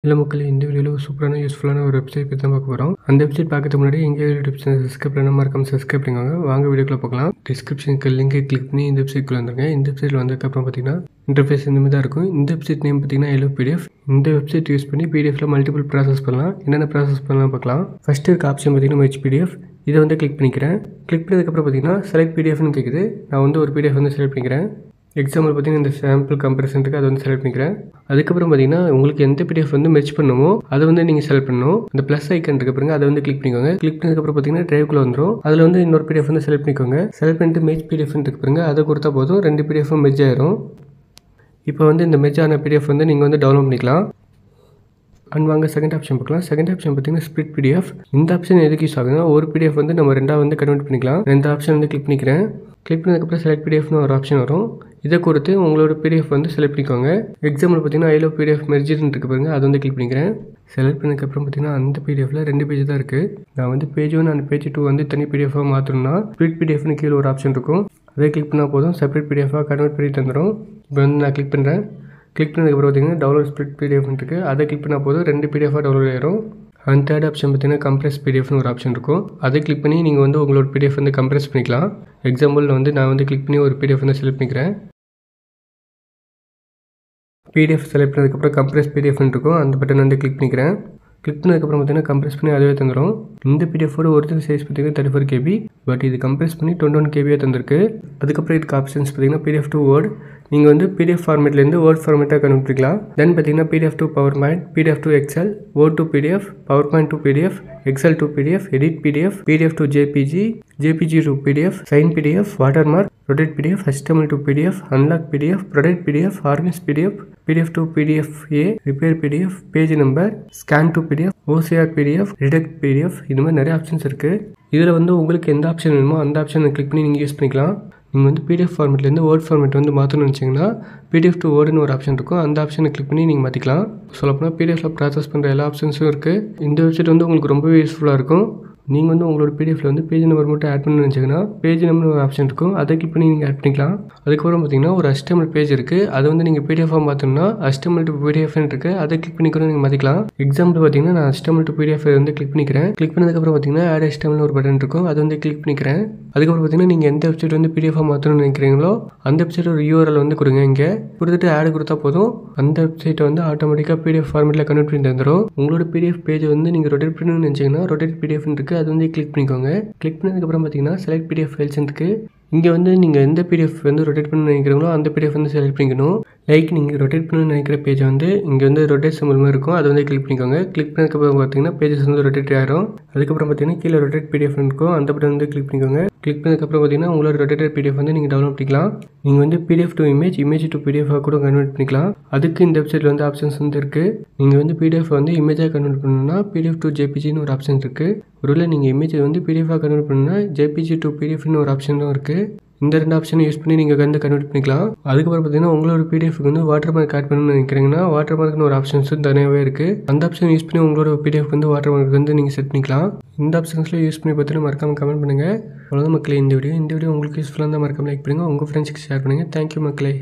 இல்ல மக்களே, இந்த வீடியோல ஒரு சூப்பரான யூஸ்ஃபுல்லான ஒரு வெப்சைட் பத்தி தான் பார்க்க போறோம். அந்த வெப்சைட் பார்க்கறதுக்கு முன்னாடி எங்க யூடியூப் சேனல் சப்ஸ்கிரைப் பண்ணாம மறக்காம சப்ஸ்கிரைப் பண்ணிக்கோங்க. வாங்க வீடியோக்குள்ள போகலாம். டிஸ்கிரிப்ஷனுக்கு லிங்கை கிளிக் பண்ணி இந்த வெப்சைட்குள்ள வந்துருங்க. இந்த வெப்சைட்ல வந்ததுக்கப்புறம் பார்த்தீங்கன்னா இன்டர்ஃபேஸ் இந்த மாதிரி தான் இருக்கும். இந்த வெப்சைட் நேம் பார்த்தீங்கன்னா எல்லோ பிடிஎஃப். இந்த வெப்சைட் யூஸ் பண்ணி பிடிஎஃப்ல மல்டிபிள் ப்ராசஸ் பண்ணலாம். என்னென்ன ப்ராசஸ் பண்ணலாம் பார்க்கலாம். ஃபர்ஸ்ட் இருக்க ஆப்ஷன் பார்த்தீங்கன்னா மெர்ஜ் பிடிஎஃப். இதை வந்து கிளிக் பண்ணிக்கிறேன். கிளிக் பண்ணதுக்கப்புறம் பார்த்தீங்கன்னா செலக்ட் பிடிஎஃப்னு கேட்குது. நான் வந்து ஒரு பிடிஎஃப் வந்து செலக்ட் பண்ணிக்கிறேன். எக்ஸாம்பிள் பார்த்தீங்கன்னா இந்த சாம்பிள் கம்ப்ரஷன் இருக்குது, அதை வந்து செலக்ட் பண்ணிக்கிறேன். அதுக்கப்புறம் பார்த்தீங்கன்னா உங்களுக்கு எந்த பிடிஎஃப் வந்து மெர்ஜ் பண்ணணுமோ அதை வந்து நீங்கள் செலக்ட் பண்ணணும். இந்த ப்ளஸ் ஐக்கன் இருக்கு பாருங்க, அதை வந்து கிளிக் பண்ணிக்கோங்க. கிளிக் பண்ணதுக்கப்புறம் பார்த்தீங்கன்னா டிரைவ்க்குள்ள வந்துடும். அதில் வந்து இன்னொரு பிடிஎஃப் வந்து செலக்ட் பண்ணிக்கோங்க. செலக்ட் பண்ணிட்டு மெர்ஜ் பிடிஎஃப் இருக்கு பாருங்க, அதை கொடுத்தா போதும், ரெண்டு பிடிஎஃப்பும் மெர்ஜ் ஆயிரும். இப்போ வந்து இந்த மெர்ஜ் ஆன பிடிஎஃப் வந்து நீங்கள் வந்து டவுன்லோட் பண்ணிக்கலாம். அண்ட் வாங்க செகண்ட் ஆப்ஷன் பார்க்கலாம். செகண்ட் ஆப்ஷன் பார்த்தீங்கன்னா ஸ்ப்ளிட் பிடிஎஃப். இந்த ஆப்ஷன் எதுக்கு யூஸ் ஆகுதுன்னா ஒரு பிடிஎஃப் வந்து நம்ம ரெண்டாக வந்து கன்வெர்ட் பண்ணிக்கலாம். இந்த ஆப்ஷன் வந்து கிளிக் பண்ணிக்கிறேன். கிளிக் பண்ணதுக்கப்புறம் செலக்ட் பிடிஎஃப்னு ஒரு ஆப்ஷன் வரும். இதை கொடுத்து உங்களோட பிடிஎஃப் வந்து செலக்ட் பண்ணிக்கோங்க. எக்ஸாம்பிள் பார்த்தீங்கன்னா ஐ லவ் பிடிஎஃப் மெர்ஜ்னு இருக்கு பாருங்க, அதை வந்து கிளிக் பண்ணிக்கிறேன். செலக்ட் பண்ணதுக்கப்புறம் பார்த்தீங்கன்னா அந்த பிடிஎஃப்ல ரெண்டு பேஜ் தான் இருக்குது. நான் வந்து பேஜ் 1 அண்ட் பேஜ் 2 வந்து தனி பிடிஎஃபாக மாற்றணும்னா ஸ்ப்ளிட் பிடிஎஃப்னு கீழே ஒரு ஆப்ஷன் இருக்கும். அதை கிளிக் பண்ணால் போதும், செப்பரேட் பிடிஎஃபாக கன்வெர்ட் பண்ணி தந்துடும். இப்போ வந்து நான் கிளிக் பண்ணுறேன். கிளிக் பண்ணதுக்கப்புறம் பார்த்தீங்கன்னா டவுன்லோட் ஸ்ப்ளிட் பிடிஎஃப் இருக்குது. அதை கிளிக் பண்ணால் போதும், ரெண்டு பிடிஎஃபாக டவுன்லோட் ஆயிரும். அண்ட் தேர்ட் ஆப்ஷன் பார்த்தீங்கன்னா கம்ப்ரஸ் பிடிஎஃப்னு ஒரு ஆப்ஷன் இருக்கும். அதை கிளிக் பண்ணி நீங்கள் வந்து உங்களோட பிடிஎஃப் வந்து கம்ப்ரஸ் பண்ணிக்கலாம். எக்ஸாம்பிள் வந்து நான் வந்து கிளிக் பண்ணி ஒரு பிடிஎஃப் வந்து செலக்ட் பண்ணிக்கிறேன். பிடிஎஃப் செலக்ட் பண்ணதுக்கப்புறம் கம்ப்ரஸ் பிடிஎஃப்னு இருக்கும், அந்த பட்டன் வந்து கிளிக் பண்ணிக்கிறேன். கிளிக் பண்ணதுக்கப்புறம் பார்த்தீங்கன்னா கம்ப்ரஸ் பண்ணி அதுவே தந்துடும். இந்த பிடிஎஃபோட ஒரிஜினல் சைஸ் பார்த்தீங்கன்னா 34 KB, பட் இது கம்ப்ரஸ் பண்ணி 21 KB தந்திருக்கு. அதுக்கப்புறம் இதுக்கு ஆப்ஷன்ஸ் பார்த்தீங்கன்னா பிடிஎஃப் டு வேர்ட். நீங்கள் வந்து பிடிஎஃப் ஃபார்மேட்லேருந்து வேர்ட் ஃபார்மேட்டாக கன்வெர்ட் பண்ணிக்கலாம். தென் பார்த்தீங்கன்னா PDF to PowerPoint, PDF to Excel, Word to PDF, PowerPoint to PDF, Excel to PDF, edit PDF, PDF to JPG, JPG to PDF, sign PDF, watermark, rotate PDF, HTML to PDF, unlock PDF, protect PDF, organise PDF, PDF to PDF A, repair PDF, page number, scan to PDF, OCR PDF, redact PDF, இந்த மாதிரி நிறைய options இருக்குது. இதில் வந்து உங்களுக்கு எந்த option வேணுமோ அந்த ஆப்ஷனை கிளிக் பண்ணி நீங்கள் யூஸ் பண்ணிக்கலாம். நீங்கள் வந்து பிடிஎஃப் ஃபார்மேட்லேருந்து வேர்ட் ஃபார்மேட் வந்து மாற்றணும்னு நினச்சிங்கன்னா பிடிஎஃப் டு வேர்டுன்னு ஒரு ஆப்ஷன் இருக்கும், அந்த ஆப்ஷனை கிளிக் பண்ணி நீங்கள் மாற்றிக்கலாம். சொல்லப்போனால் பிடிஎஃப்ல ப்ராசஸ் பண்ணுற எல்லா ஆப்ஷன்ஸும் இருக்குது. இந்த வெப்சைட் வந்து உங்களுக்கு ரொம்பவே யூஸ்ஃபுல்லாக இருக்கும். நீங்கள் வந்து உங்களோட பிடிஎஃப்ல வந்து பேஜ் நம்பர் மட்டும் ஆட் பண்ணணும்னு நினச்சிங்கன்னா பேஜ் நம்பர் ஒரு ஆப்ஷன் இருக்கும், அதை கிளிக் பண்ணி நீங்கள் ஆட் பண்ணிக்கலாம். அதுக்கப்புறம் பார்த்தீங்கன்னா ஒரு HTML பேஜ் இருக்குது, அதை வந்து நீங்கள் பிடிஎஃபாக மாற்றணும்னா HTML டு பிடிஎஃப்னு இருக்குது, அதை கிளிக் பண்ணி கூட நீங்கள் மாற்றிக்கலாம். எக்ஸாம்பிள் பார்த்தீங்கன்னா நான் HTML டு பிடிஎஃப் வந்து கிளிக் பண்ணிக்கிறேன். கிளிக் பண்ணதுக்கப்புறம் பார்த்தீங்கன்னா ஆட் HTML ஒரு பட்டன் இருக்கும், அதை வந்து கிளிக் பண்ணிக்கிறேன். அதுக்கப்புறம் பார்த்தீங்கன்னா நீங்கள் எந்த வெப்சைட் வந்து பிடிஎஃபாக மாற்றணும்னு நினைக்கிறீங்களோ அந்த வெப்சைட் ஒரு URL வந்து கொடுங்க. இங்கே கொடுத்துட்டு ஆட் கொடுத்தா போதும், அந்த வெப்சைட்டை வந்து ஆட்டோமேட்டிக்காக பிடிஎஃப் ஃபார்மேட்டில் கன்வெர்ட் பண்ணி தந்துடும். உங்களோட பிடிஎஃப் பேஜ் வந்து நீங்கள் ரொட்டேட் பண்ணணும்னு நினச்சிங்கன்னா ரொட்டேட் பிடிஎஃப்னு இருக்குது, அது வந்து கிளிக் பண்ணிக்கோங்க. கிளிக் பண்ணதுக்கப்புறம் பார்த்தீங்கன்னா செலக்ட் பிடிஎஃப் ஃபைல்ஸ் இருக்குது. இங்கே வந்து நீங்கள் எந்த பிடிஎஃப் வந்து ரொட்டேட் பண்ண நினைக்கிறீங்களோ அந்த பிடிஎஃப் வந்து செலக்ட் பண்ணிக்கணும். லைக் நீங்கள் ரொட்டேட் பண்ணணும்னு நினைக்கிற பேஜ் வந்து இங்கே வந்து ரொட்டேட் சிம்பிள் மாதிரி இருக்கும், அதை வந்து கிளிக் பண்ணிக்கோங்க. கிளிக் பண்ணதுக்கப்புறம் பார்த்தீங்கன்னா பேஜஸ் வந்து ரொட்டேட் ஆகிடும். அதுக்கப்புறம் பார்த்தீங்கன்னா கீழே ரொட்டேட் பிடிஎஃப் இருக்கும், அந்த பட்டன் வந்து கிளிக் பண்ணிக்கோங்க. கிளிக் பண்ணதுக்கப்புறம் பார்த்தீங்கன்னா உங்களோட ரொட்டேட்டட் பிடிஎஃப் வந்து நீங்கள் டவுன்லோட் பண்ணிக்கலாம். நீங்கள் வந்து PDF to image, image to பிடிஎஃபாக கூட கன்வெர்ட் பண்ணிக்கலாம். அதுக்கு இந்த வெப்சைட்டில் வந்து ஆப்ஷன்ஸ் வந்து இருக்குது. நீங்கள் வந்து பிடிஎஃப் வந்து இமேஜாக கன்வெர்ட் பண்ணணும்னா பிடிஎஃப் டு ஜேபிஜின்னு ஒரு ஆப்ஷன் இருக்குது. ஒருவேளை நீங்கள் இமேஜை வந்து பிடிஎஃபாக கன்வெர்ட் பண்ணணும்னா ஜேபிஜி டு பிடிஎஃப்னு ஒரு ஆப்ஷனும் இருக்குது. இந்த ரெண்டு ஆப்ஷனை யூஸ் பண்ணி நீங்கள் வந்து கன்வெர்ட் பண்ணிக்கலாம். அதுக்கப்புறம் பார்த்தீங்கன்னா உங்களோட பிடிஎஃப்க்கு வந்து வாட்டர் மார்க் ஆட் பண்ணணும்னு நினைக்கிறீங்கன்னா வாட்டர் மார்க்னு ஒரு ஆப்ஷன்ஸ் தனியாகவே இருக்குது. அந்த ஆப்ஷன் யூஸ் பண்ணி உங்களோட பிடிஎஃப் வந்து வாட்டர் மார்க் வந்து நீங்கள் செட் பண்ணிக்கலாம். இந்த ஆப்ஷன்ஸில் யூஸ் பண்ணி பார்த்துட்டு மறக்காமல் கமெண்ட் பண்ணுங்கள். அவ்வளோதான் மக்களே இந்த வீடியோ உங்களுக்கு யூஸ்ஃபுல்லாக இருந்தால் மறக்காமல் லைக் பண்ணுங்கள், உங்கள் ஃப்ரெண்ட்ஸ்க்கு ஷேர் பண்ணுங்கள். தேங்க்யூ மக்களே.